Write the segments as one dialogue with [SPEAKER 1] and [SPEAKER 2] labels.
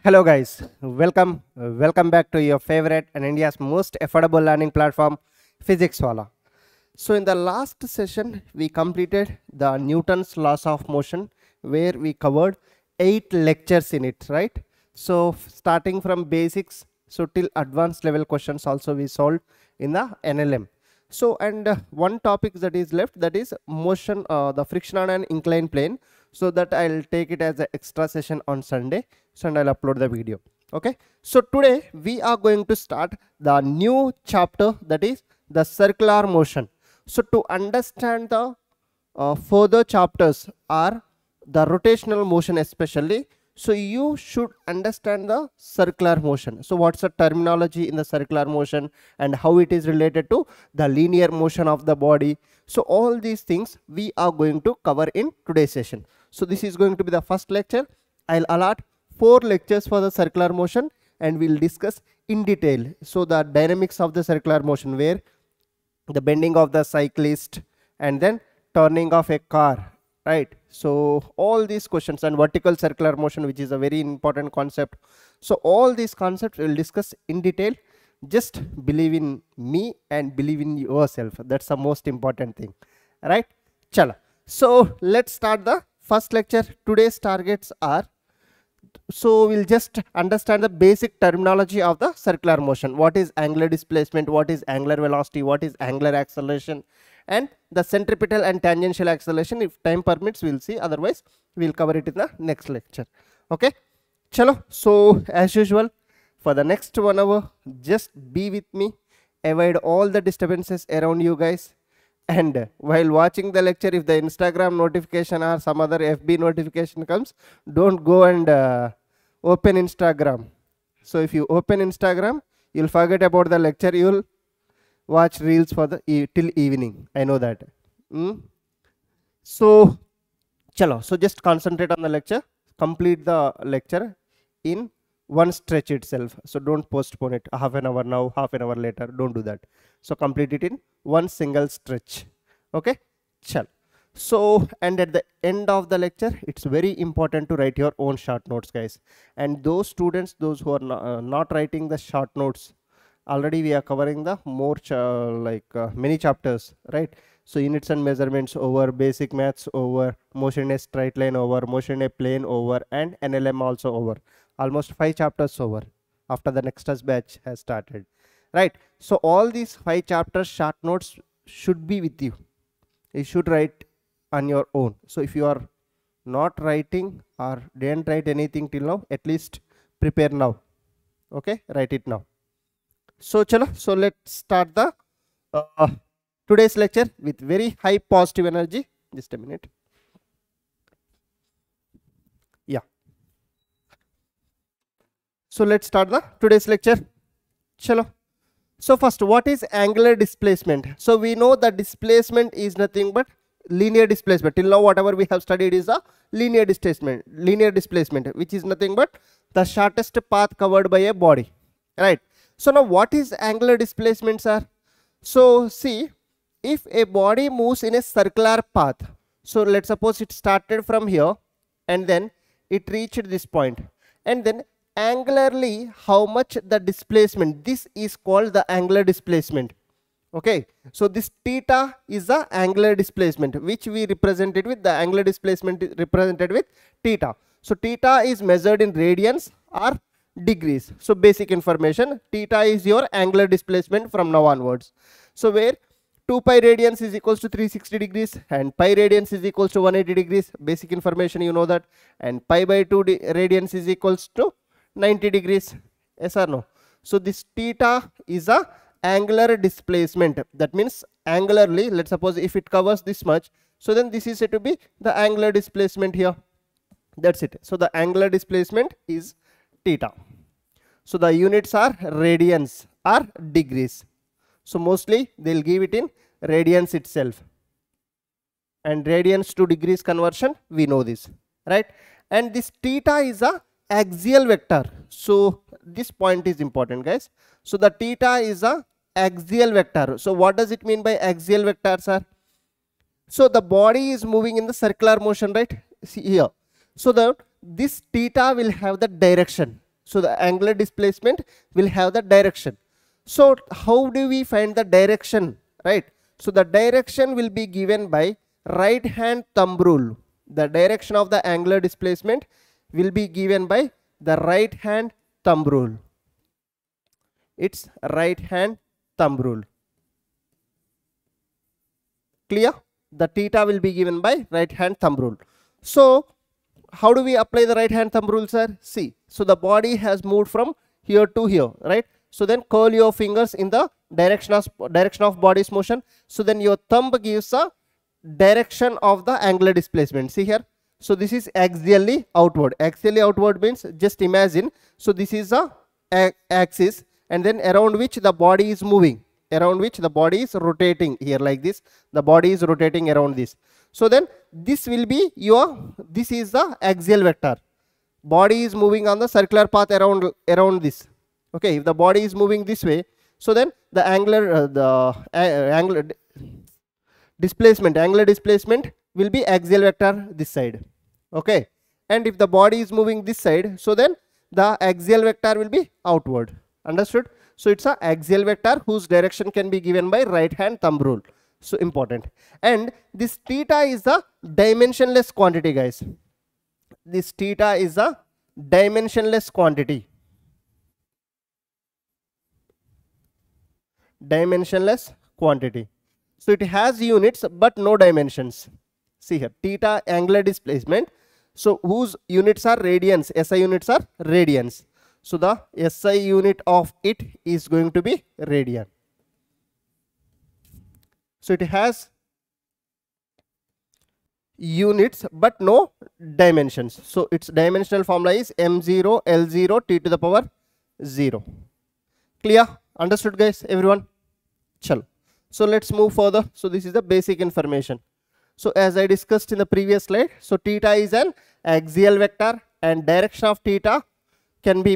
[SPEAKER 1] Hello guys, welcome back to your favorite and India's most affordable learning platform, Physics Wallah. So in the last session we completed the Newton's laws of motion, where we covered 8 lectures in it, right? So starting from basics so till advanced level questions also we solved in the NLM. So one topic that is left, that is motion, the friction on an inclined plane. So that I'll take it as an extra session on Sunday, and I'll upload the video. Okay, so today we are going to start the new chapter, that is the circular motion. So to understand the further chapters are the rotational motion especially, so you should understand the circular motion. So what's the terminology in the circular motion and how it is related to the linear motion of the body. So all these things we are going to cover in today's session. So this is going to be the first lecture. I'll allot 4 lectures for the circular motion and we'll discuss in detail. So the dynamics of the circular motion, where the bending of the cyclist and then turning of a car, right? So all these questions, and vertical circular motion, which is a very important concept. So all these concepts we'll discuss in detail. Just believe in me and believe in yourself. That's the most important thing, right? Chala. So let's start the first lecture. Today's targets are, so we'll just understand the basic terminology of the circular motion. What is angular displacement, what is angular velocity, what is angular acceleration, and the centripetal and tangential acceleration. If time permits we'll see, otherwise we'll cover it in the next lecture. Okay, chalo. So as usual, for the next 1 hour just be with me, avoid all the disturbances around you guys. And while watching the lecture, if the Instagram notification or some other FB notification comes, don't go and open Instagram. So if you open Instagram, you'll forget about the lecture. You'll watch reels for the till evening. I know that. So chalo. So just concentrate on the lecture. Complete the lecture in one stretch itself. So don't postpone it half an hour now, half an hour later. Don't do that. So complete it in one single stretch. Okay, chal. So and at the end of the lecture, it's very important to write your own short notes, guys. And those students, those who are not writing the short notes, already we are covering the more many chapters, right? So units and measurements over, basic maths over, motion in a straight line over, motion in a plane over, and NLM also over. Almost 5 chapters over after the Nexus Batch has started, right? So all these 5 chapters short notes should be with you. You should write on your own. So if you are not writing or didn't write anything till now, at least prepare now. Okay, write it now. So chalo. So let's start the today's lecture with very high positive energy. Just a minute. Yeah. So let's start the today's lecture. Chalo. So first, what is angular displacement? So we know that displacement is nothing but linear displacement. Till now whatever we have studied is a linear displacement, which is nothing but the shortest path covered by a body, right? So now what is angular displacement, sir? So see, if a body moves in a circular path, so let's suppose it started from here and then it reached this point, and then angularly how much the displacement, this is called the angular displacement. Okay, so this theta is the angular displacement, which we represented with the angular displacement represented with theta. So theta is measured in radians or degrees. So basic information, theta is your angular displacement from now onwards. So where 2 pi radians is equals to 360 degrees and pi radians is equals to 180 degrees. Basic information, you know that. And pi by 2 radians is equals to 90 degrees. Yes or no? So this theta is a angular displacement. That means angularly, let's suppose if it covers this much, so then this is said to be the angular displacement here. That's it. So the angular displacement is theta. So the units are radians or degrees. So mostly they'll give it in radians itself. And radians to degrees conversion, we know this, right? And this theta is a axial vector. So this point is important, guys. So the theta is a axial vector. So what does it mean by axial vector, sir? So the body is moving in the circular motion, right? See here. So that this theta will have the direction. So the angular displacement will have the direction. So how do we find the direction, right? So the direction will be given by right hand thumb rule. The direction of the angular displacement will be given by the right hand thumb rule. It's right hand thumb rule. Clear? The theta will be given by right hand thumb rule. So how do we apply the right hand thumb rule, sir? See, so the body has moved from here to here, right? So then curl your fingers in the direction of body's motion. So then your thumb gives a direction of the angular displacement. See here. So this is axially outward. Axially outward means, just imagine, so this is a axis, and then around which the body is moving, around which the body is rotating here like this. The body is rotating around this. So then this will be this is the axial vector. Body is moving on the circular path around this. Okay, if the body is moving this way, so then the angular displacement will be axial vector this side. Okay, and if the body is moving this side, so then the axial vector will be outward. Understood? So it's a axial vector whose direction can be given by right hand thumb rule. So important. And this theta is a dimensionless quantity, guys. This theta is a dimensionless quantity. Dimensionless quantity. So it has units but no dimensions. See here, theta angular displacement. So whose units are radians, SI units are radians. So the SI unit of it is going to be radian. So it has units but no dimensions. So its dimensional formula is m0 L0 t to the power 0. Clear? Understood, guys? Everyone? Chalo. So let's move further. So this is the basic information. So as I discussed in the previous slide, so theta is an axial vector and direction of theta can be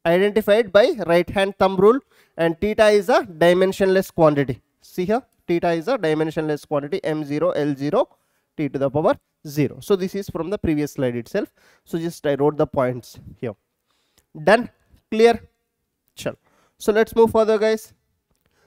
[SPEAKER 1] identified by right hand thumb rule, and theta is a dimensionless quantity. See here, theta is a dimensionless quantity, m0 L0 t to the power 0. So this is from the previous slide itself. So just I wrote the points here. Done? Clear? Chalo. So let's move further, guys.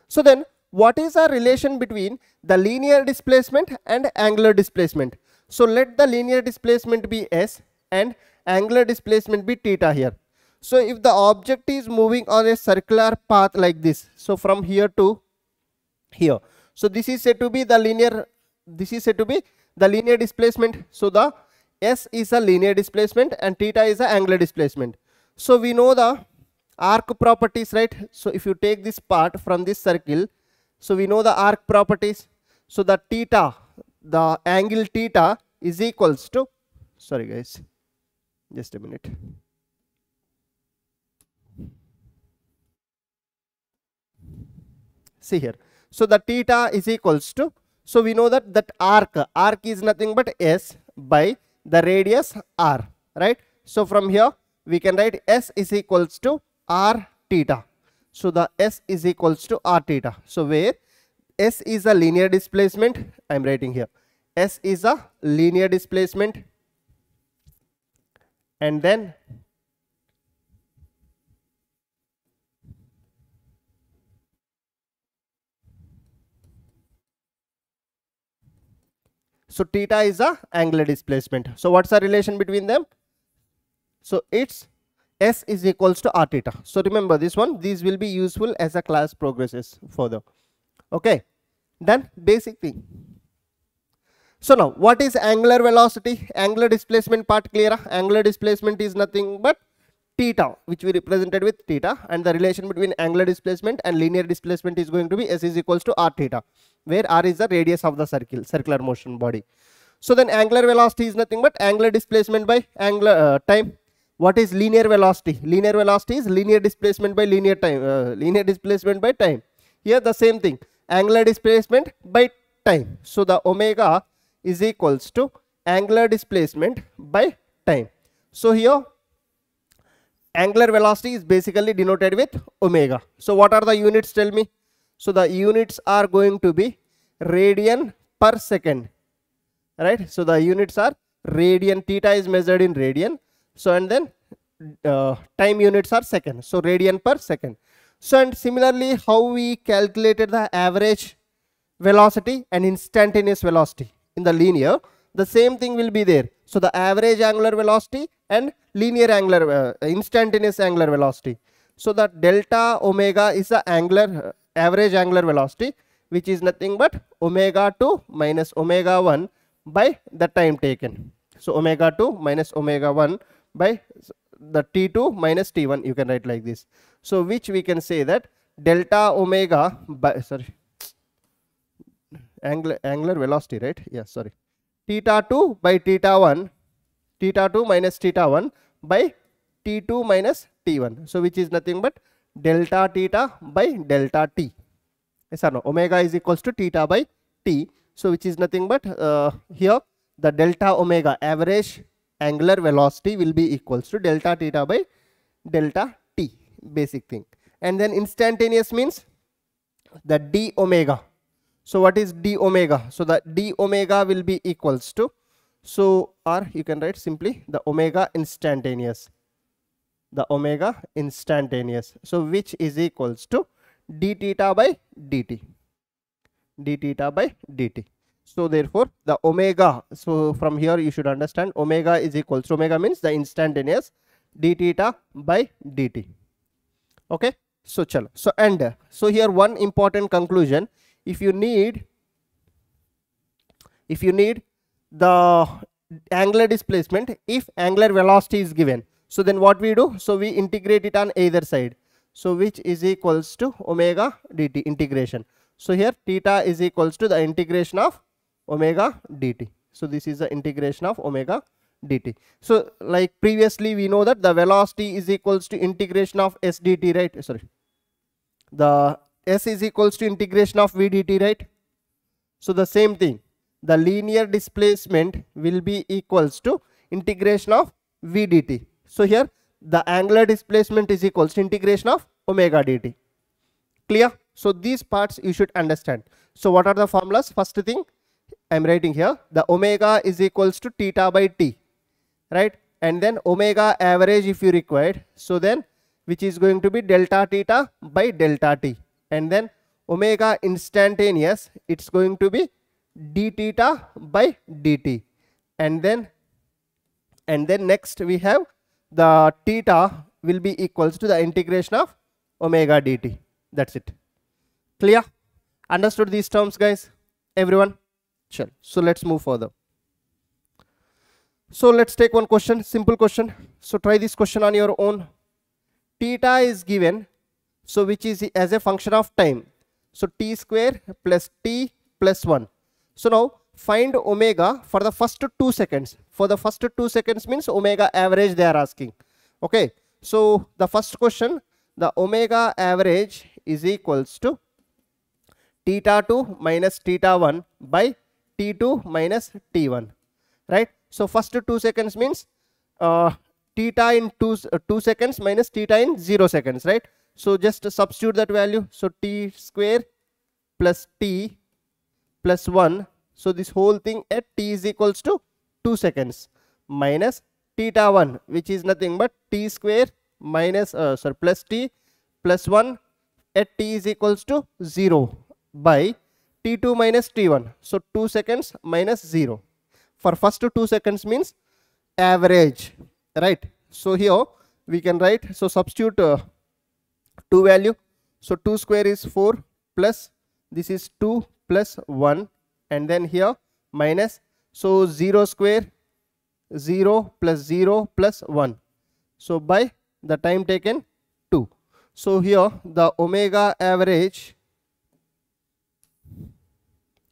[SPEAKER 1] So then what is the relation between the linear displacement and angular displacement? So let the linear displacement be s and angular displacement be theta here. So if the object is moving on a circular path like this, so from here to here, so this is said to be the linear, displacement. So the s is a linear displacement and theta is a angular displacement. So we know the arc properties, right? So if you take this part from this circle, so we know the arc properties. So the theta, the angle theta is equals to, sorry guys, just a minute. See here. So the theta is equals to, so we know that arc is nothing but s by the radius r, right? So from here we can write s is equals to r theta. So the s is equals to r theta. So where s is a linear displacement, I am writing here, s is a linear displacement, and then so theta is a angular displacement. So what's the relation between them? So it's s is equals to r theta. So remember this one, these will be useful as a class progresses further. Okay, done? Basic thing. So now what is angular velocity? Angular displacement part clear? Angular displacement is nothing but theta, which we represented with theta, and the relation between angular displacement and linear displacement is going to be s is equals to r theta, where r is the radius of the circular motion body. So then angular velocity is nothing but angular displacement by angular time. What is linear velocity? Linear velocity is linear displacement by linear time, linear displacement by time. Here the same thing, angular displacement by time. So the omega is equals to angular displacement by time. So here angular velocity is basically denoted with omega. So what are the units? Tell me. So the units are going to be radian per second, right? So the units are radian, theta is measured in radian. So and then time units are second, so radian per second. So and similarly, how we calculated the average velocity and instantaneous velocity in the linear, the same thing will be there. So the average angular velocity and linear angular instantaneous angular velocity. So the delta omega is the angular average angular velocity, which is nothing but omega 2 minus omega 1 by the time taken. So omega 2 minus omega 1 by the t2 minus t1, you can write like this. So which we can say that delta omega by angular velocity, right? Yeah, sorry. Theta 2 by theta 1, theta 2 minus theta 1 by t2 minus t1. So which is nothing but delta theta by delta t. Yes or no? Omega is equals to theta by t. So which is nothing but here the delta omega average angular velocity will be equals to delta theta by delta t, basic thing. And then instantaneous means the d omega. So what is d omega? So the d omega will be equals to, so or you can write simply the omega instantaneous, the omega instantaneous. So which is equals to d theta by dt, d theta by dt. So therefore the omega, so from here you should understand omega is equals to, omega means the instantaneous, d theta by dt. Okay, so chalo. So and so here one important conclusion, if you need the angular displacement, if angular velocity is given, so then what we do, so we integrate it on either side. So which is equals to omega dt integration. So here theta is equals to the integration of omega dt. So this is the integration of omega dt. So like previously we know that the velocity is equals to integration of s dt, right? Sorry, the s is equals to integration of v dt, right? So the same thing, the linear displacement will be equals to integration of v dt. So here the angular displacement is equals to integration of omega dt. Clear? So these parts you should understand. So what are the formulas? First thing I am writing here, the omega is equals to theta by t, right? And then omega average if you required, so then which is going to be delta theta by delta t. And then omega instantaneous, it's going to be d theta by dt. And then next we have the theta will be equals to the integration of omega dt. That's it. Clear? Understood these terms, guys? Everyone? Sure. So let's move further. So let's take one question, simple question. So try this question on your own. Theta is given, so which is as a function of time. So t square plus t plus 1. So now find omega for the first 2 seconds. For the first 2 seconds means omega average they are asking. Okay. So the first question, the omega average is equals to theta 2 minus theta 1 by t2 minus t1, right? So first 2 seconds means theta in 2 seconds minus theta in 0 seconds, right? So just substitute that value. So t square plus t plus 1. So this whole thing at t is equals to 2 seconds minus theta 1, which is nothing but t square minus plus t plus 1 at t is equals to 0 by t2 minus t1. So 2 seconds minus 0. For first 2 seconds means average, right? So here we can write, so substitute 2 value. So 2 square is 4 plus this is 2 plus 1, and then here minus, so 0 square 0 plus 0 plus 1. So by the time taken 2. So here the omega average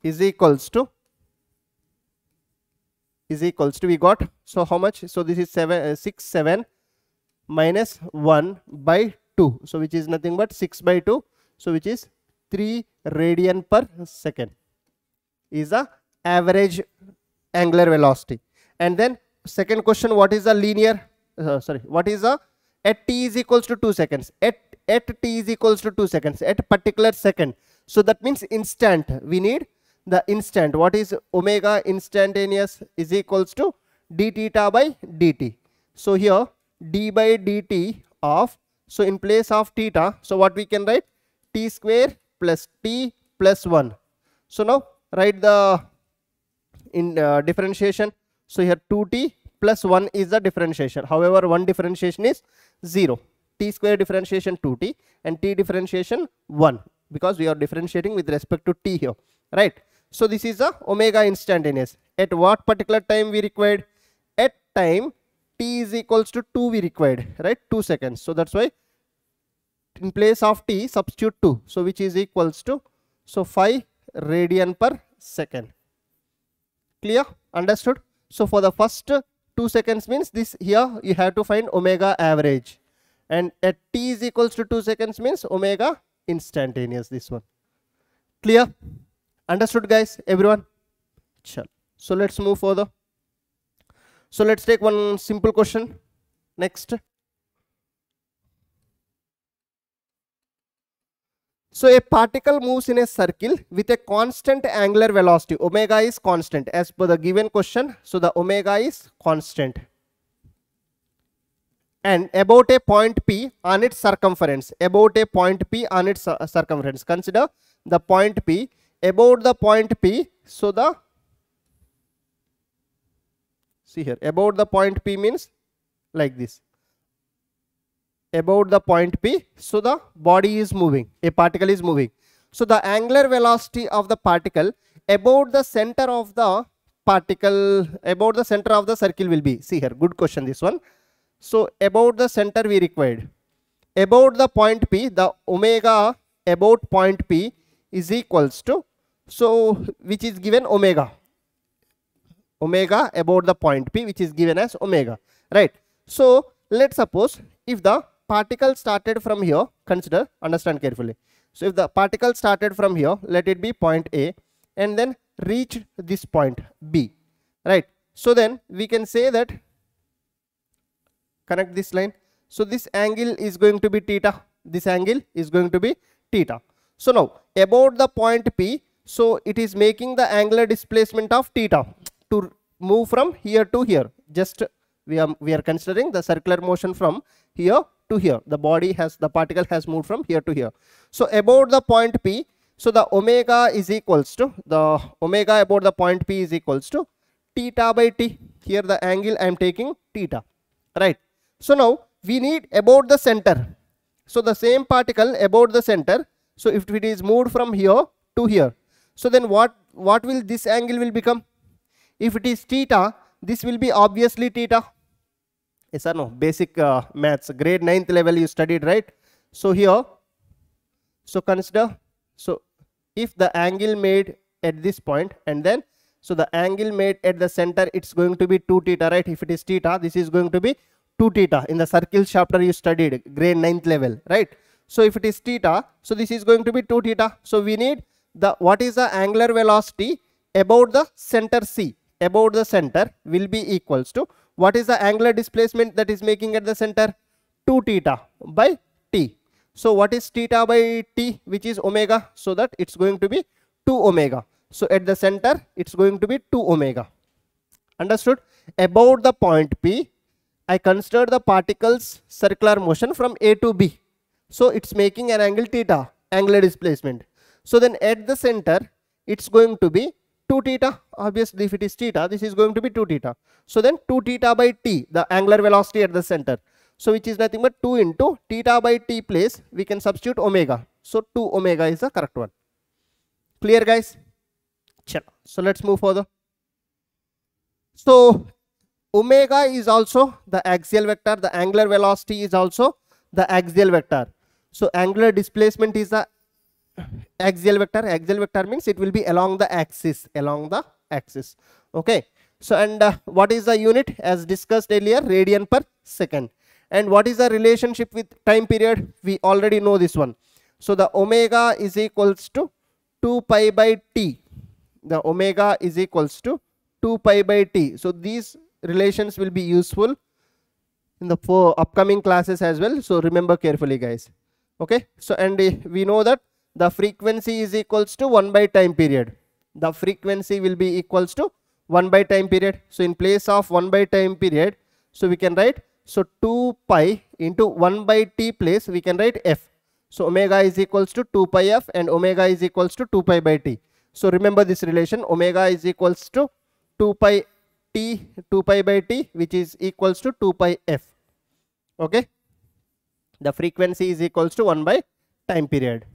[SPEAKER 1] is equals to we got, so how much? So this is 6 7 minus 1 by 2. So which is nothing but 6 by 2. So which is 3 radian per second is the average angular velocity. And then second question, what is the linear what is the at t is equals to 2 seconds, at t is equals to 2 seconds, at particular second. So that means instant, we need the instant. What is omega instantaneous is equals to d theta by dt. So here d by dt of, so in place of theta, so what we can write, t square plus t plus 1. So now write the differentiation. So here 2t plus 1 is the differentiation. However, one differentiation is 0. T square differentiation 2t and t differentiation 1, because we are differentiating with respect to t here, right? So this is the omega instantaneous. At what particular time we required? At time t is equals to 2 we required, right? 2 seconds. So that's why in place of t substitute 2, so which is equals to, so 5 radian per second. Clear? Understood? So for the first 2 seconds means this, here you have to find omega average, and at t is equals to 2 seconds means omega instantaneous, this one. Clear? Understood guys, everyone? So let's move further. So let's take one simple question next. So a particle moves in a circle with a constant angular velocity. Omega is constant as per the given question. So the omega is constant. And about a point P on its circumference. About a point P on its circumference. Consider the point P. About the point P. So the, see here, about the point P means like this. About the point P, so the body is moving, a particle is moving. So the angular velocity of the particle about the center of the particle, about the center of the circle will be, see here, good question this one. So about the center we required. About the point P, the omega about point P is equals to, so which is given omega. Omega about the point P, which is given as omega, right? So let's suppose if the particle started from here, consider, understand carefully. So if the particle started from here, let it be point A, and then reached this point B, right? So then we can say that, connect this line. So this angle is going to be theta. This angle is going to be theta. So now about the point P, so it is making the angular displacement of theta to move from here to here. Just we are considering the circular motion from here to here. The body has, the particle has moved from here to here. So about the point P, so the omega is equals to, the omega about the point P is equals to theta by t. Here the angle I am taking theta, right? So now we need about the center. So the same particle about the center. So if it is moved from here to here, so then what will this angle will become? If it is theta, this will be obviously theta. Yes or no? Basic maths, grade 9th level you studied, right? So here, so consider, so if the angle made at this point, and then so the angle made at the center, it's going to be 2 theta, right? If it is theta, this is going to be 2 theta. In the circle chapter you studied, grade 9th level, right? So if it is theta, so this is going to be 2 theta. So we need the, what is the angular velocity about the center C? About the center will be equals to, what is the angular displacement that is making at the center? 2 theta by t. So what is theta by t, which is omega? So that it's going to be 2 omega. So at the center it's going to be 2 omega. Understood? About the point P, I consider the particle's circular motion from A to B. So it's making an angle theta, angular displacement. So then at the center it's going to be 2 theta. Obviously if it is theta, this is going to be 2 theta. So then 2 theta by t, the angular velocity at the center. So which is nothing but 2 into theta by t place, we can substitute omega. So 2 omega is the correct one. Clear guys? So let's move further. So omega is also the axial vector, the angular velocity is also the axial vector. So angular displacement is the axial vector. Axial vector means it will be along the axis, okay? So and what is the unit? As discussed earlier, radian per second. And what is the relationship with time period? We already know this one. So the omega is equals to 2 pi by t. The omega is equals to 2 pi by t. So these relations will be useful in the upcoming classes as well. So remember carefully guys, okay? So and we know that the frequency is equals to 1 by time period. The frequency will be equals to 1 by time period. So in place of 1 by time period, so we can write So 2 pi into 1 by t place we can write f. So omega is equals to 2 pi f and omega is equals to 2 pi by t. So remember this relation, omega is equals to 2 pi t, 2 pi by t, which is equals to 2 pi f. Okay, the frequency is equals to 1 by time period,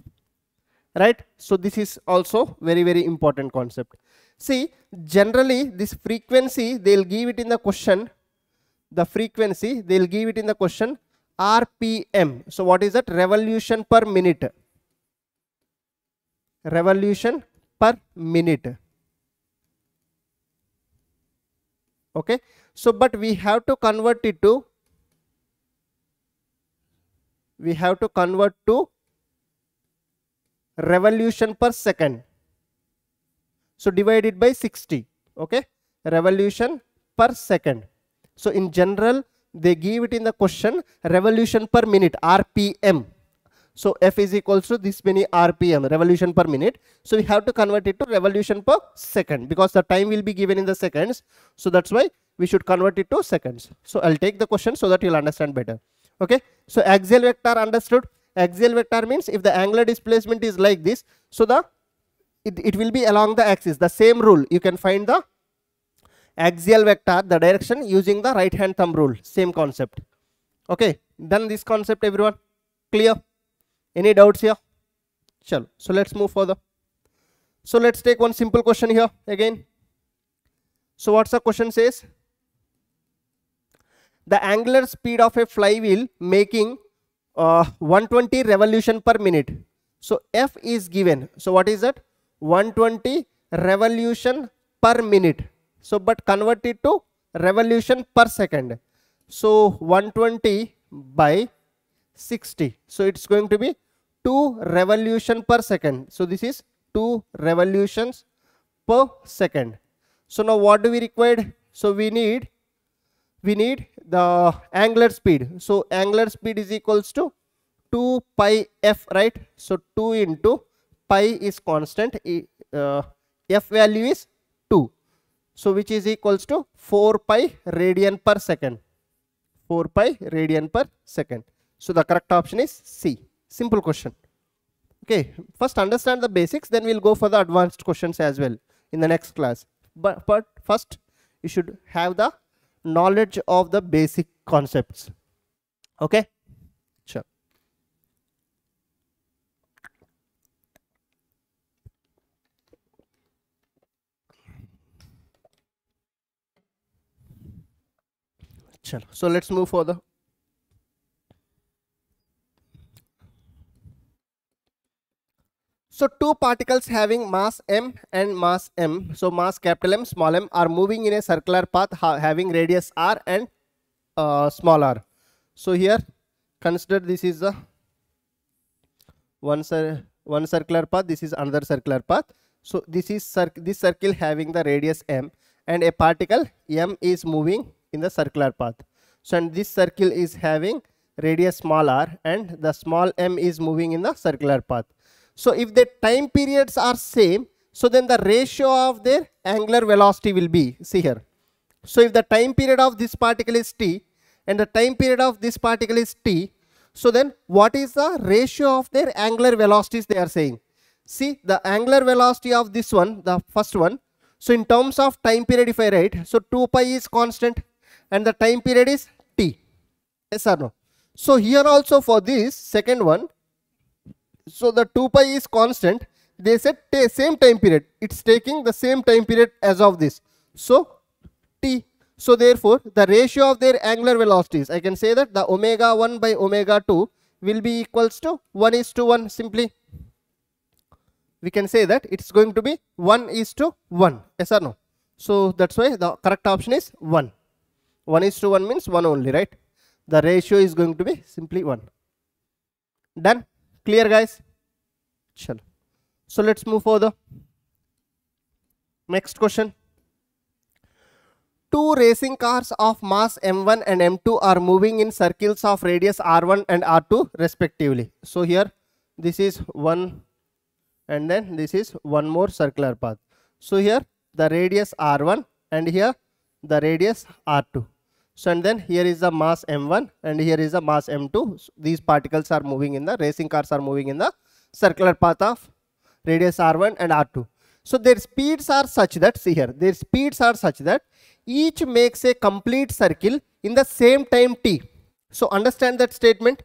[SPEAKER 1] right? So this is also very important concept. See, generally this frequency they'll give it in the question, the frequency they'll give it in the question RPM. So what is that? Revolution per minute. Revolution per minute. Okay, so but we have to convert it to, revolution per second. So divide it by 60. Okay, revolution per second. So in general they give it in the question revolution per minute, RPM. So f is equals to this many RPM, revolution per minute. So we have to convert it to revolution per second because the time will be given in the seconds. So that's why we should convert it to seconds. So I'll take the question so that you'll understand better. Okay, so axial vector understood. Axial vector means if the angular displacement is like this, so it will be along the axis. The same rule, you can find the axial vector, the direction, using the right hand thumb rule. Same concept. Okay, done this concept everyone? Clear? Any doubts here? Chalo. So let's move further. So let's take one simple question here again. So what's the question says? The angular speed of a flywheel making 120 revolution per minute. So f is given. So what is that? 120 revolution per minute. So but convert it to revolution per second. So 120 by 60. So it's going to be 2 revolution per second. So this is 2 revolutions per second. So now what do we require? So we need the angular speed. So angular speed is equals to 2 pi f, right? So 2 into pi is constant, f value is 2. So which is equals to 4 pi radian per second. 4 pi radian per second. So the correct option is C. Simple question. Okay, first understand the basics, then we'll go for the advanced questions as well in the next class. But first you should have the knowledge of the basic concepts. Okay, sure. Chalo. So let's move further. So two particles having mass m and mass m, so mass capital M, small m, are moving in a circular path having radius r and small r. So here consider this is the one circular path, this is another circular path. So this is this circle having the radius m and a particle m is moving in the circular path. So and this circle is having radius small r and the small m is moving in the circular path. So if the time periods are same, so then the ratio of their angular velocity will be, see here. So if the time period of this particle is t and the time period of this particle is t, so then what is the ratio of their angular velocities they are saying? See the angular velocity of this one, the first one. So in terms of time period if I write, so 2 pi is constant and the time period is t. Yes or no? So here also for this second one, so the 2 pi is constant, they said same time period, it's taking the same time period as of this, so t. So therefore the ratio of their angular velocities, I can say that the omega 1 by omega 2 will be equals to 1:1. Simply we can say that it's going to be 1:1. Yes or no? So that's why the correct option is 1. 1:1 means 1 only, right? The ratio is going to be simply 1. Done? Clear guys? Chalo. So let's move further. Next question. Two racing cars of mass m1 and m2 are moving in circles of radius r1 and r2 respectively. So here this is one and then this is one more circular path. So here the radius r1 and here the radius r2. So and then here is the mass m1 and here is the mass m2. So these particles are moving in the racing cars are moving in the circular path of radius r1 and r2. So their speeds are such that, see here, their speeds are such that each makes a complete circle in the same time t. So understand that statement.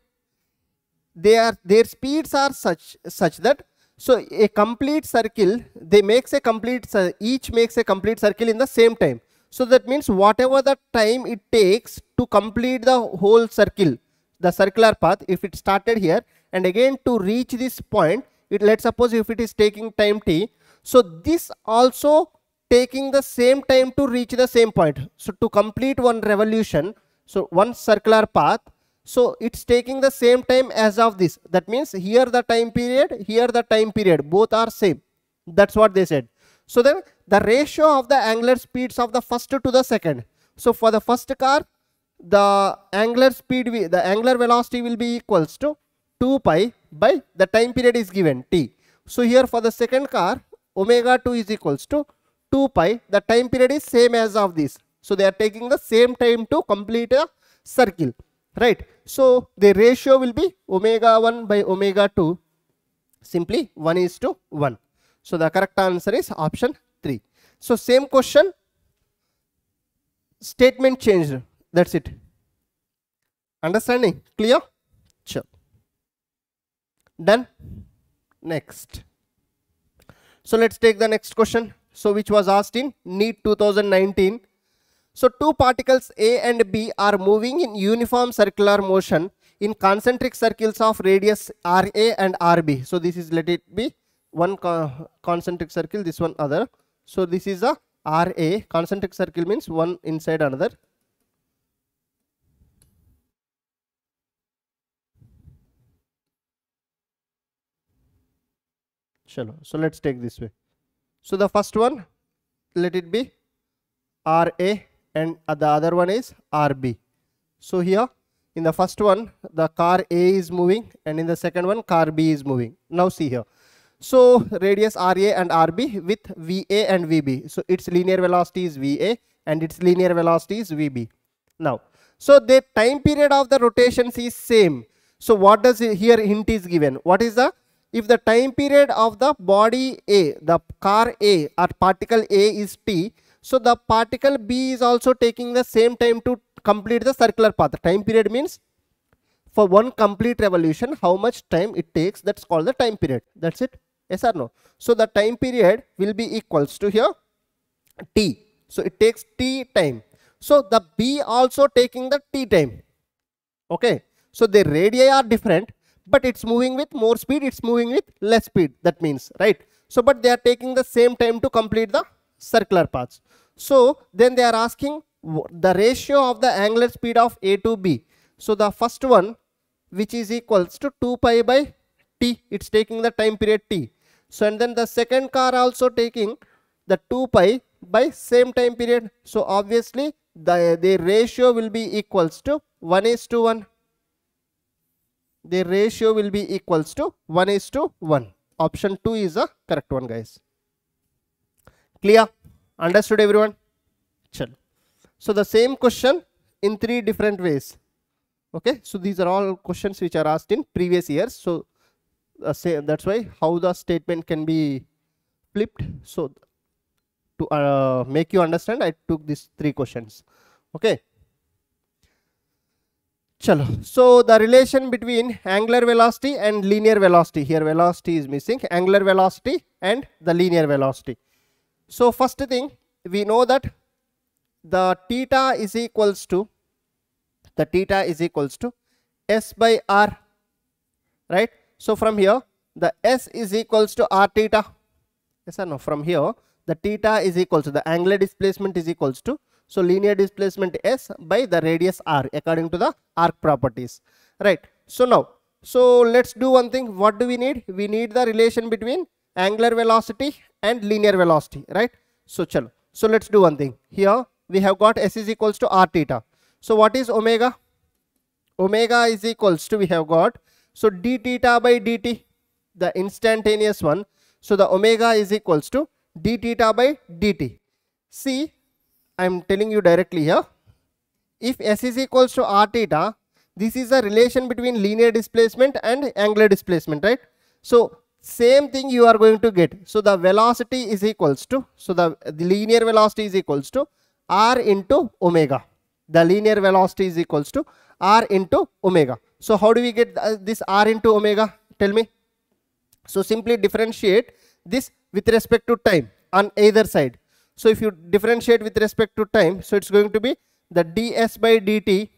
[SPEAKER 1] Their speeds are such that, so a complete circle, they makes a complete, each makes a complete circle in the same time. So that means whatever the time it takes to complete the whole circle, the circular path, if it started here and again to reach this point, let's suppose if it is taking time t, so this also taking the same time to reach the same point. So to complete one revolution, so one circular path, so it's taking the same time as of this. That means here the time period, here the time period, both are same. That's what they said. So then the ratio of the angular speeds of the first to the second. So for the first car, the angular speed, the angular velocity will be equals to 2 pi by the time period is given t. So here for the second car, omega 2 is equals to 2 pi. The time period is same as of this. So they are taking the same time to complete a circle, right? So the ratio will be omega 1 by omega 2, simply 1:1. So the correct answer is option 3. So same question, statement changed. That's it. Understanding? Clear? Sure. Done. Next. So let's take the next question. So which was asked in NEET 2019. So two particles A and B are moving in uniform circular motion in concentric circles of radius RA and RB. So this is, let it be one concentric circle, this one other. So this is a RA, concentric circle means one inside another. So let's take this way. So the first one, let it be RA and the other one is RB. So here in the first one, the car A is moving and in the second one, car B is moving. Now see here. So radius RA and RB with VA and VB. So its linear velocity is VA and its linear velocity is VB. Now, so the time period of the rotations is same. So what does it, here hint is given? What is the, if the time period of the body A, the car A or particle A is t, so the particle B is also taking the same time to complete the circular path. The time period means for one complete revolution, how much time it takes, that's called the time period. That's it. Yes or no? So the time period will be equals to here t. So it takes t time. So the B also taking the t time. Okay. So the radii are different, but it's moving with more speed, it's moving with less speed. That means, right? So but they are taking the same time to complete the circular paths. So then they are asking the ratio of the angular speed of A to B. So the first one, which is equals to 2 pi by t, it's taking the time period t. So and then the second car also taking the 2 pi by same time period. So obviously the ratio will be equals to 1:1. The ratio will be equals to 1:1. Option 2 is the correct one, guys. Clear? Understood everyone? Chal. So the same question in 3 different ways. Okay, so these are all questions which are asked in previous years. So that's why how the statement can be flipped. So to make you understand, I took these 3 questions. Okay. Chalo. So the relation between angular velocity and linear velocity. Here velocity is missing. Angular velocity and the linear velocity. So first thing, we know that the theta is equals to S by R, right? So from here the S is equals to R theta. Yes or no? From here the theta is equals to the angular displacement is equals to, so linear displacement S by the radius R according to the arc properties, right? So now, so let's do one thing. What do we need? We need the relation between angular velocity and linear velocity, right? So chalo. So let's do one thing. Here we have got S is equals to R theta. So what is omega? Omega is equals to, we have got, so d theta by dt, the instantaneous one. So the omega is equals to d theta by dt. See, I am telling you directly here, if S is equals to r theta, this is the relation between linear displacement and angular displacement, right? So same thing you are going to get. So the velocity is equals to, so the linear velocity is equals to r into omega. The linear velocity is equals to r into omega. So how do we get this r into omega? Tell me. So simply differentiate this with respect to time on either side. So if you differentiate with respect to time, so it's going to be the ds by dt,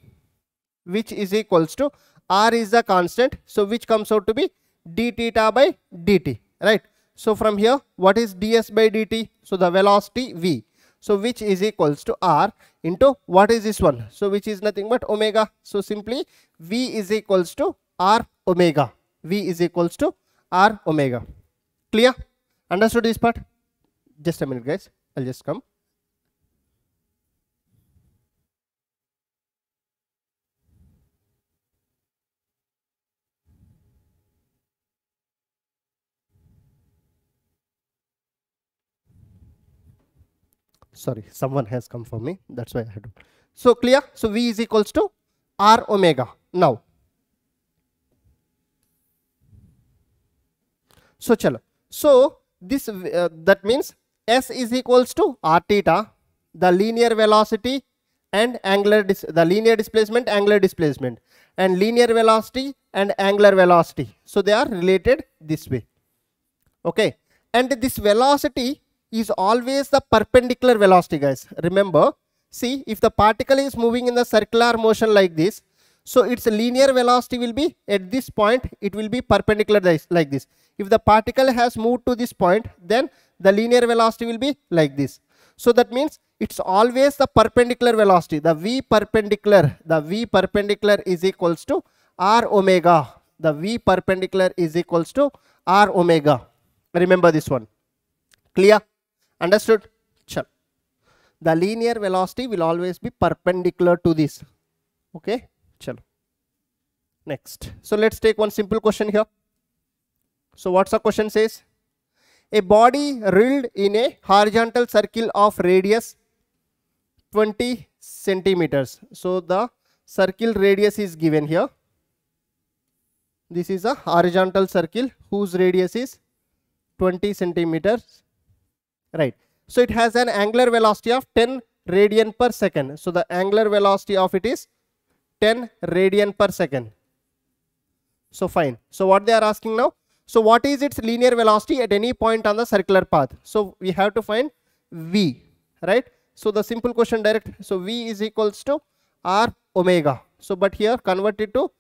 [SPEAKER 1] which is equals to r is the constant, so which comes out to be d theta by dt, right? So from here, what is ds by dt? So the velocity v, so which is equals to r into what is this one? So which is nothing but omega. So simply v is equals to r omega. V is equals to r omega. Clear? Understood this part? Just a minute, guys. I'll just come. Sorry, someone has come for me. That's why I had to. So clear? So v is equals to r omega. Now, so chalo. So this that means S is equals to r theta, the linear velocity and angular the linear displacement, angular displacement, and linear velocity and angular velocity. So they are related this way. Okay, and this velocity is always the perpendicular velocity, guys. Remember, see, if the particle is moving in the circular motion like this, so its linear velocity will be at this point, it will be perpendicular like this. If the particle has moved to this point, then the linear velocity will be like this. So that means it's always the perpendicular velocity. The v perpendicular is equals to r omega. The v perpendicular is equals to r omega. Remember this one. Clear? Understood? Chal. The linear velocity will always be perpendicular to this. Okay? Chalo. Next. So let's take one simple question here. So what's the question says? A body rolled in a horizontal circle of radius 20 centimeters. So the circle radius is given here. This is a horizontal circle whose radius is 20 centimeters. Right. So it has an angular velocity of 10 radian per second. So the angular velocity of it is 10 radian per second. So fine. So what they are asking now? So what is its linear velocity at any point on the circular path? So we have to find v, right? So the simple question direct. So v is equals to r omega. So but here convert it to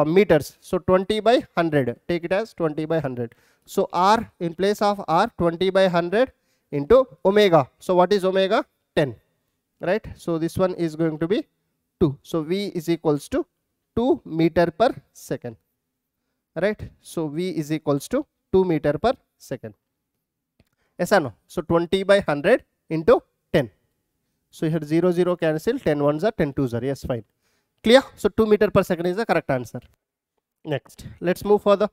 [SPEAKER 1] meters. So 20 by 100. Take it as 20 by 100. So r in place of r 20 by 100 into omega. So what is omega? 10, right? So this one is going to be 2. So v is equals to 2 meter per second, right? So v is equals to 2 meter per second. Yes or no? So 20 by 100 into 10. So here 0 0 cancel, 10 ones are 10 twos are. Yes, fine. Clear? So 2 meter per second is the correct answer. Next, let's move further.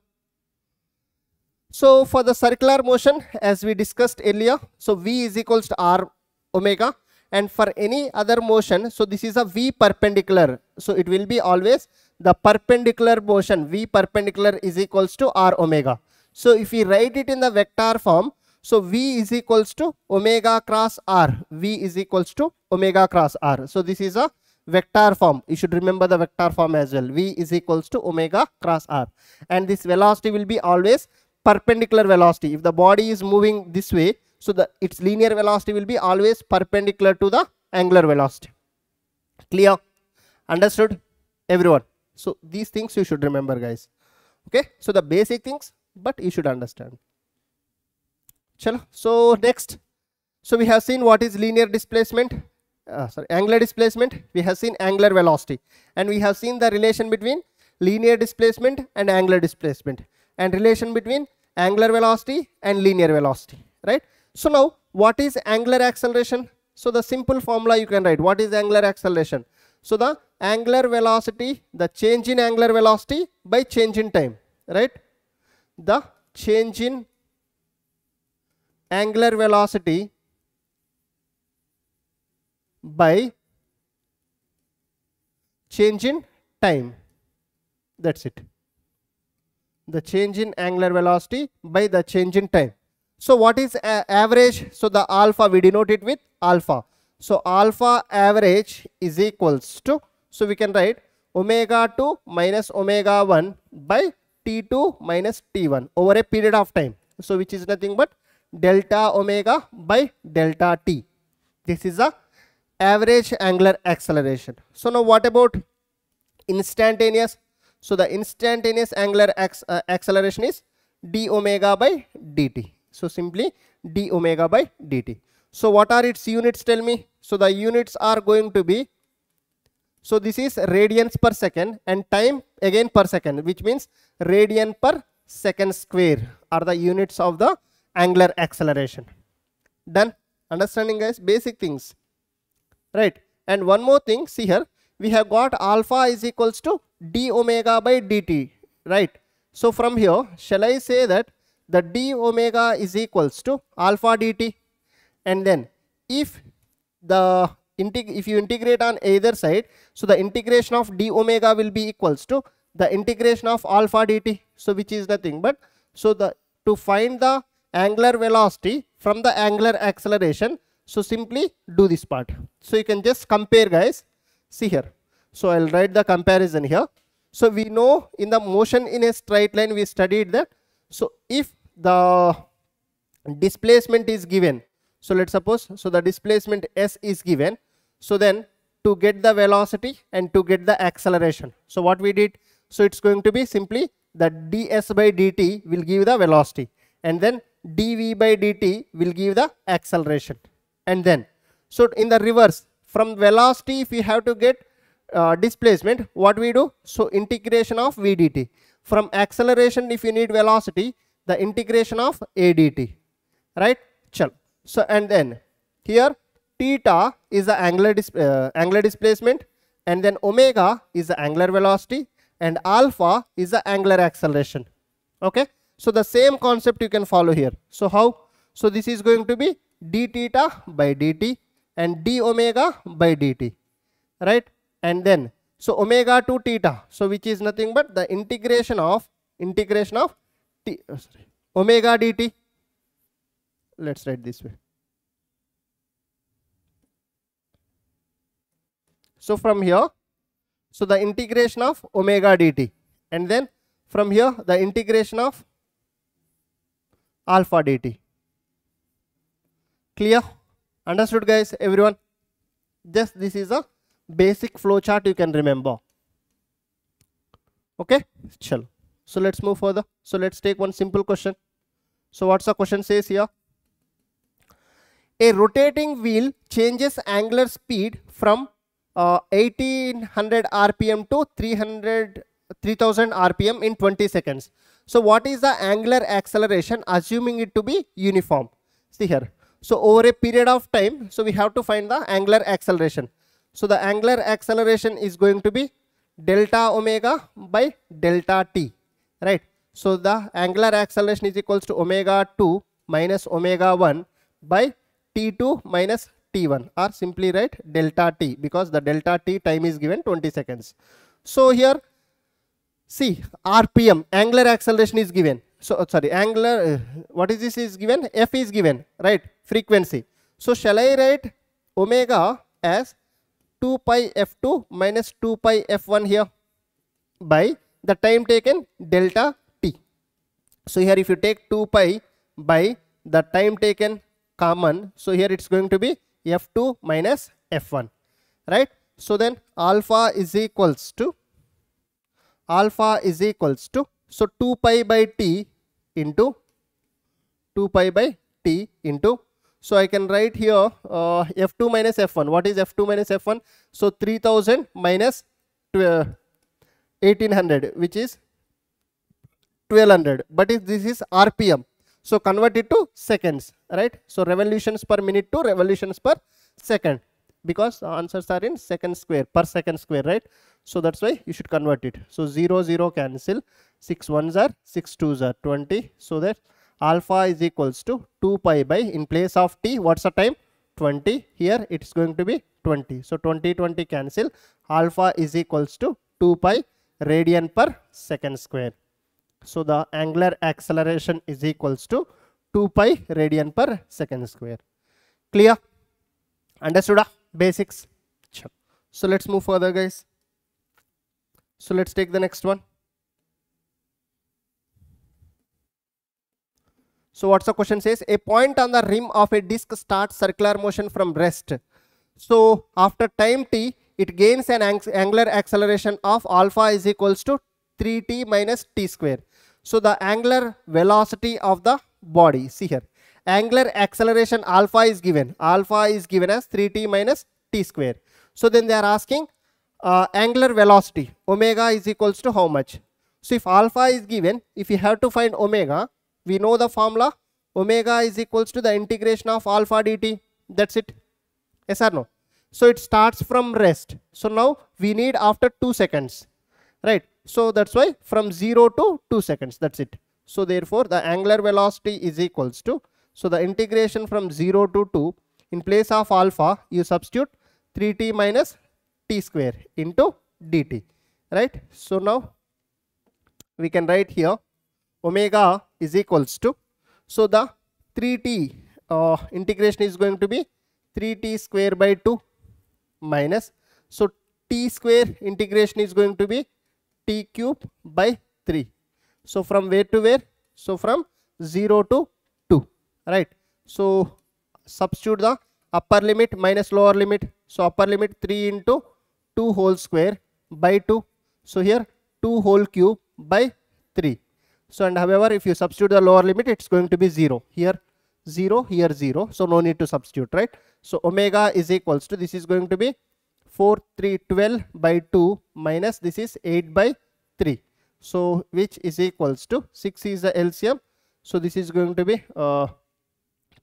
[SPEAKER 1] So for the circular motion, as we discussed earlier, so v is equals to r omega, and for any other motion, so this is a v perpendicular, so it will be always the perpendicular motion. V perpendicular is equals to r omega. So if we write it in the vector form, so v is equals to omega cross r. V is equals to omega cross r. So this is a vector form. You should remember the vector form as well. V is equals to omega cross r, and this velocity will be always perpendicular velocity. If the body is moving this way, so its linear velocity will be always perpendicular to the angular velocity. Clear? Understood? Everyone? So these things you should remember, guys. Okay? So the basic things, but you should understand. Chalo. So next, so we have seen what is linear displacement, angular displacement. We have seen angular velocity, and we have seen the relation between linear displacement and angular displacement, and relation between angular velocity and linear velocity, right? So now what is angular acceleration? So the simple formula you can write. What is angular acceleration? So the angular velocity, the change in angular velocity by change in time, right? The change in angular velocity by change in time. That's it. The change in angular velocity by the change in time. So what is average? So the alpha, we denote it with alpha. So alpha average is equals to, so we can write omega 2 minus omega 1 by T2 minus T1 over a period of time. So which is nothing but delta omega by delta T. This is the average angular acceleration. So now what about instantaneous? So the instantaneous angular acceleration is d omega by dt. So simply d omega by dt. So what are its units? Tell me. So the units are going to be, so this is radians per second and time again per second, which means radian per second square are the units of the angular acceleration. Done? Understanding, guys? Basic things, right? And one more thing, see here, we have got alpha is equals to d omega by dt, right? So from here, shall I say that the d omega is equals to alpha dt, and then if you integrate on either side, so the integration of d omega will be equals to the integration of alpha dt. So which is nothing but, so to find the angular velocity from the angular acceleration, so simply do this part. So you can just compare, guys. See here. So I'll write the comparison here. So we know in the motion in a straight line, we studied that. So if the displacement is given, so let's suppose, so the displacement s is given, so then to get the velocity and to get the acceleration, so what we did, so it's going to be simply the ds by dt will give the velocity, and then dv by dt will give the acceleration. And then, so in the reverse, from velocity if we have to get displacement, what we do, so integration of v dt. From acceleration if you need velocity, the integration of a dt, right? Chal. So and then here theta is the angular displacement, and then omega is the angular velocity, and alpha is the angular acceleration. Okay, so the same concept you can follow here. So how? So this is going to be d theta by dt and d omega by dt, right? And then so omega to theta, so which is nothing but the integration of omega dt. Let's write this way. So from here, so the integration of omega dt, and then from here the integration of alpha dt. Clear? Understood, guys? Everyone? Just this is a basic flow chart you can remember. Okay? Chalo. So let's move further. So let's take one simple question. So what's the question says here? A rotating wheel changes angular speed from 1800 rpm to 3000 rpm in 20 seconds. So what is the angular acceleration assuming it to be uniform? See here. So over a period of time, so we have to find the angular acceleration. So the angular acceleration is going to be delta omega by delta t, right? So the angular acceleration is equals to omega 2 minus omega 1 by t2 minus t1, or simply write delta t, because the delta t time is given 20 seconds. So here see rpm, angular acceleration is given. So sorry, angular what is this is given? F is given, right? Frequency. So shall I write omega as 2 pi f2 minus 2 pi f1 here by the time taken delta t. So here if you take 2 pi by the time taken common, so here it's going to be f2 minus f1, right? So then alpha is equals to so 2 pi by t into 2 pi by t into, so I can write here f2 minus f1. What is f2 minus f1? So 3000 minus 1800, which is 1200. But if this is rpm, so convert it to seconds, right? So revolutions per minute to revolutions per second, because the answers are in second square, per second square, right? So that's why you should convert it. So 0 0 cancel, 6 1s are 6 2s are 20. So that alpha is equals to 2 pi by, in place of t, what's the time? 20. Here it's going to be 20. So 20 20 cancel. Alpha is equals to 2 pi radian per second square. So the angular acceleration is equals to 2 pi radian per second square. Clear? Understood? Basics. So let's move further, guys. So let's take the next one. So what's the question says? A point on the rim of a disk starts circular motion from rest. So after time t, it gains an angular acceleration of alpha is equals to 3t minus t square. So the angular velocity of the body, see here, angular acceleration alpha is given. Alpha is given as 3t minus t square. So then they are asking angular velocity, omega is equals to how much? So if alpha is given, if you have to find omega, we know the formula, omega is equals to the integration of alpha dt. That's it. Yes or no? So it starts from rest. So now we need after 2 seconds, right? So that's why from 0 to 2 seconds, that's it. So therefore the angular velocity is equals to, so the integration from 0 to 2, in place of alpha you substitute 3t minus t square into dt, right? So now we can write here omega is equals to, so the 3t integration is going to be 3t square by 2 minus, so t square integration is going to be t cube by 3. So from where to where? So from 0 to 2, right? So substitute the upper limit minus lower limit. So upper limit 3 into 2 whole square by 2. So here 2 whole cube by 3. So and however if you substitute the lower limit, it's going to be 0. Here 0, here 0. So no need to substitute, right? So omega is equals to, this is going to be 4 3 12 by 2 minus this is 8 by 3. So which is equals to 6 is the LCM. So this is going to be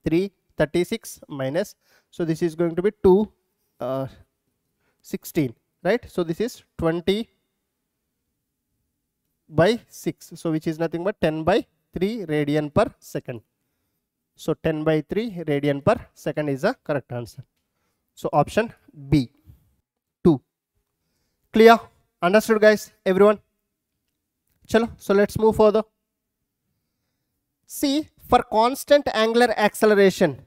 [SPEAKER 1] 3 36 minus, so this is going to be 2 16, right? So this is 20 by 6, so which is nothing but 10 by 3 radian per second. So 10 by 3 radian per second is the correct answer. So option B, 2. Clear? Understood, guys? Everyone? Chalo, so let's move further. See, for constant angular acceleration,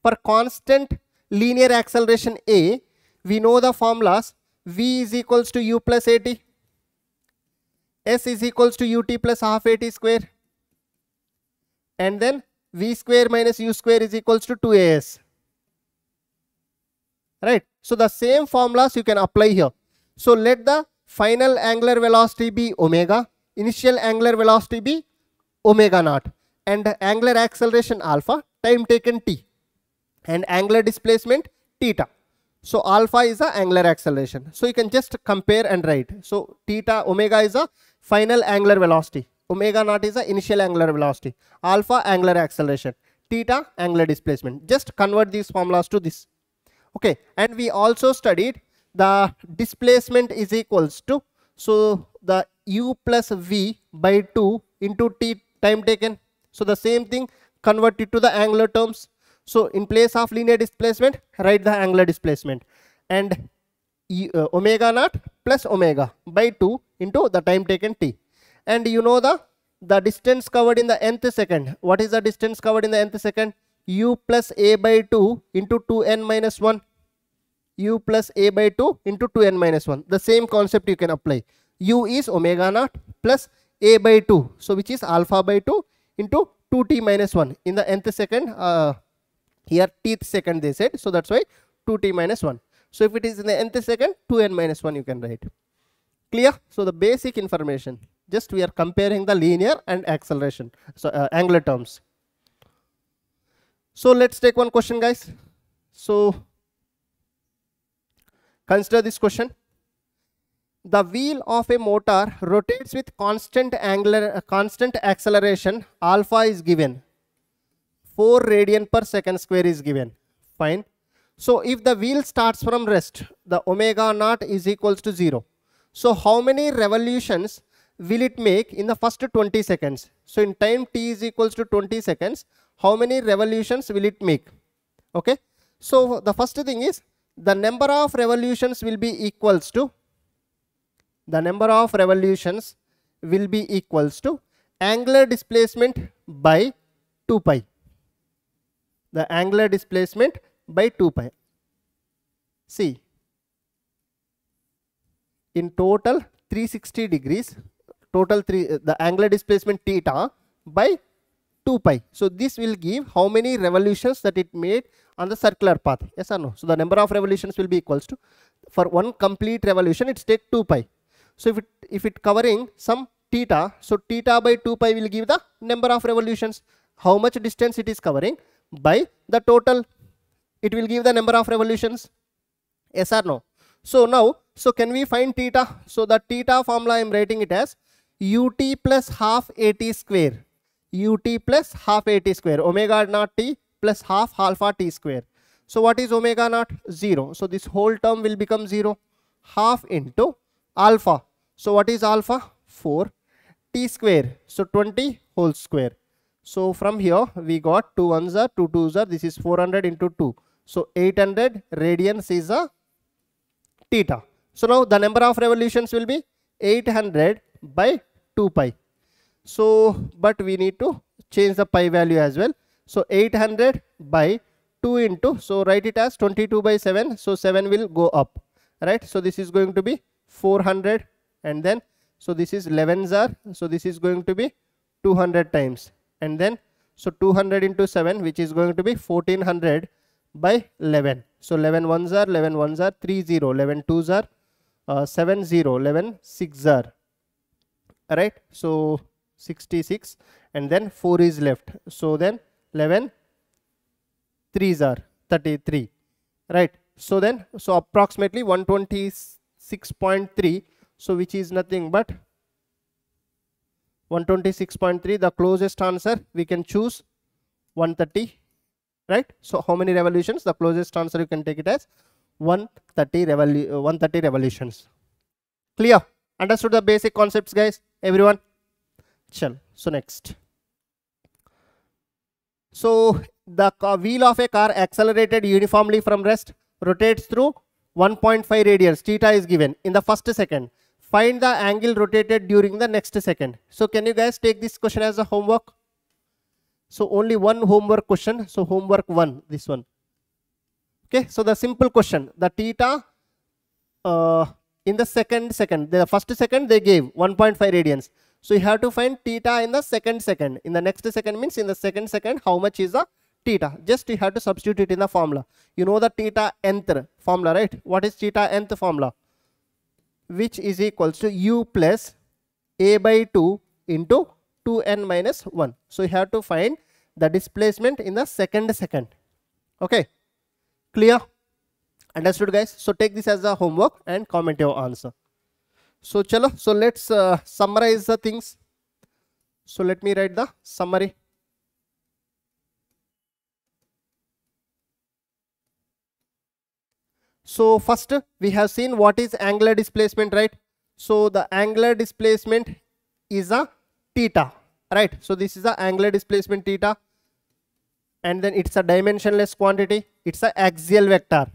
[SPEAKER 1] for constant linear acceleration A, we know the formulas. V is equals to u plus at, s is equals to ut plus half at square, and then v square minus u square is equals to 2as, right? So the same formulas you can apply here. So let the final angular velocity be omega, initial angular velocity be omega naught, and angular acceleration alpha, time taken t, and angular displacement theta. So alpha is the angular acceleration. So you can just compare and write. So theta, omega is the final angular velocity, omega naught is the initial angular velocity, alpha angular acceleration, theta angular displacement. Just convert these formulas to this. Okay, and we also studied the displacement is equals to, so the u plus v by 2 into t time taken. So the same thing, convert it to the angular terms. So in place of linear displacement, write the angular displacement, and omega naught plus omega by 2 into the time taken t. And you know the distance covered in the nth second. What is the distance covered in the nth second? U plus a by 2 into 2n minus 1. U plus a by 2 into 2n minus 1. The same concept you can apply. U is omega naught plus a by 2. So which is alpha by 2 into 2t minus 1 in the nth second. Here tth second they said. So that's why 2t minus 1. So if it is in the nth second, 2n minus 1 you can write. Clear? So the basic information. Just we are comparing the linear and acceleration. So angular terms. So let's take one question, guys. So consider this question. The wheel of a motor rotates with constant acceleration. Alpha is given. 4 radian per second square is given. Fine. So if the wheel starts from rest, the omega naught is equals to 0. So how many revolutions will it make in the first 20 seconds? So in time t is equals to 20 seconds, how many revolutions will it make? Okay. So the first thing is the number of revolutions will be equals to angular displacement by 2 pi. The angular displacement by 2 pi. See, in total 360 degrees, the angular displacement theta by 2 pi. So this will give how many revolutions that it made on the circular path. Yes or no? So the number of revolutions will be equals to, for one complete revolution it's take 2 pi. So if it covering some theta, so theta by 2 pi will give the number of revolutions. How much distance it is covering by the total, it will give the number of revolutions. Yes or no? So now, so can we find theta? So the theta formula I am writing it as ut plus half at square. Ut plus half at square. Omega naught t plus half alpha t square. So what is omega naught? 0. So this whole term will become 0. Half into alpha. So what is alpha? 4 t square. So 20 whole square. So from here we got 2 ones are 2 twos are, this is 400 into 2. So 800 radians is a theta. So now the number of revolutions will be 800 by 2 pi. So but we need to change the pi value as well. So 800 by 2 into, so write it as 22 by 7. So 7 will go up, right? So this is going to be 400, and then so this is 11s are, so this is going to be 200 times, and then so 200 into 7, which is going to be 1400 by 11. So 11 ones are 30, 11 twos are 70, 11 6 are, right? So 66, and then 4 is left. So then 11 threes are 33, right? So then, so approximately 126.3. So which is nothing but 126.3. The closest answer we can choose 130, right? So how many revolutions? The closest answer you can take it as 130 revolutions. Clear? Understood the basic concepts, guys? Everyone? Chal. So next. So the wheel of a car accelerated uniformly from rest rotates through 1.5 radians. Theta is given in the first second. Find the angle rotated during the next second. So can you guys take this question as a homework? So only one homework question. So homework 1, this one. Okay. So the simple question, the theta in the second, the first second they gave 1.5 radians. So you have to find theta in the second. In the next second means in the second, how much is the theta? Just you have to substitute it in the formula. You know the theta nth formula, right? What is theta nth formula? Which is equals to u plus a by 2 into 2n minus 1. So you have to find the displacement in the second. Okay. Clear? Understood, guys? So take this as a homework and comment your answer. So chalo, so let's summarize the things. So let me write the summary. So first we have seen what is angular displacement, right? So the angular displacement is a theta, right? So this is the angular displacement theta, and then it's a dimensionless quantity. It's a axial vector,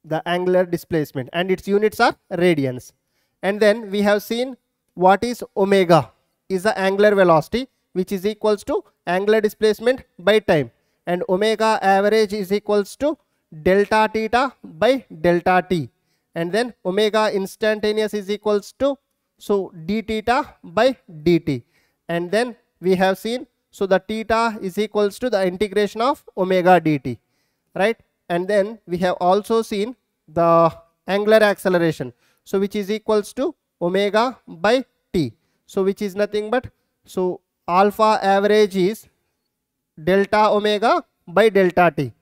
[SPEAKER 1] the angular displacement, and its units are radians. And then we have seen what is omega is the angular velocity, which is equals to angular displacement by time, and omega average is equals to delta theta by delta t, and then omega instantaneous is equals to so d theta by dt. And then we have seen so the theta is equals to the integration of omega dt, right? And then we have also seen the angular acceleration, so which is equals to omega by t, so which is nothing but so alpha average is delta omega by delta t.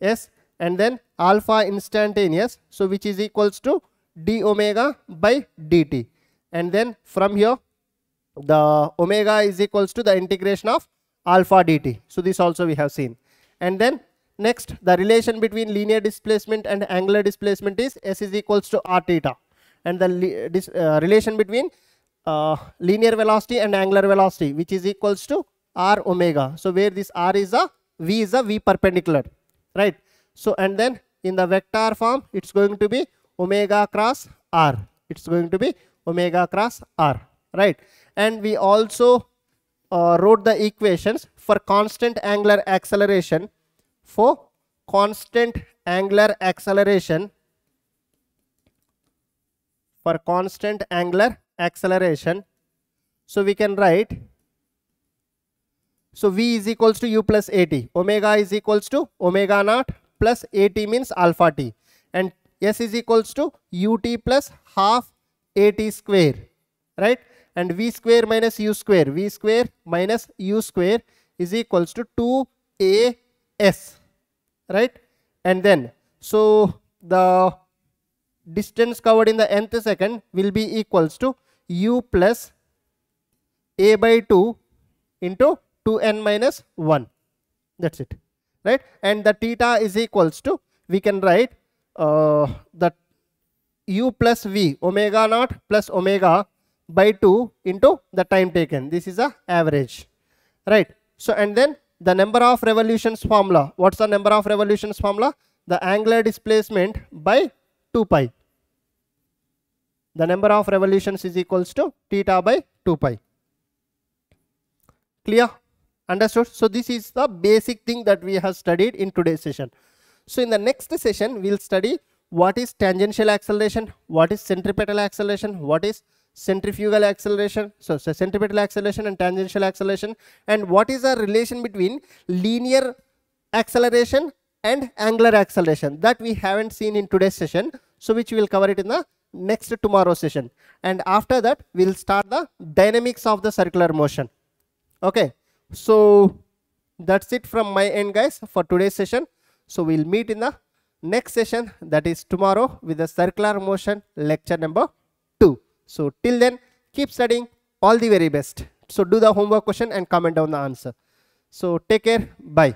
[SPEAKER 1] Yes, and then alpha instantaneous, so which is equals to d omega by dt. And then from here the omega is equals to the integration of alpha dt. So this also we have seen. And then next, the relation between linear displacement and angular displacement is s is equals to r theta, and the relation between linear velocity and angular velocity, which is equals to r omega. So where this r is a v perpendicular, right? So and then in the vector form it's going to be omega cross r. It's going to be omega cross r, right? And we also wrote the equations for constant angular acceleration. For constant angular acceleration, so we can write, so v is equals to u plus at, omega is equals to omega naught plus at means alpha t, and s is equals to ut plus half at square, right? And v square minus u square, is equals to 2as, right? And then so the distance covered in the nth second will be equals to u plus a by 2 into 2n minus 1. That's it, right? And the theta is equals to, we can write the u plus v, omega naught plus omega by 2 into the time taken. This is a average, right? So and then the number of revolutions formula. What's the number of revolutions formula? The angular displacement by 2 pi. The number of revolutions is equals to theta by 2 pi. Clear? Understood? So this is the basic thing that we have studied in today's session. So in the next session we'll study what is tangential acceleration, what is centripetal acceleration, what is centrifugal acceleration, so centripetal acceleration and tangential acceleration, and what is the relation between linear acceleration and angular acceleration, that we haven't seen in today's session, so which we will cover it in the next tomorrow session. And after that we'll start the dynamics of the circular motion. Okay, so that's it from my end, guys, for today's session. So we'll meet in the next session, that is tomorrow, with the circular motion lecture number 2. So till then, keep studying. All the very best. So do the homework question and comment down the answer. So take care. Bye.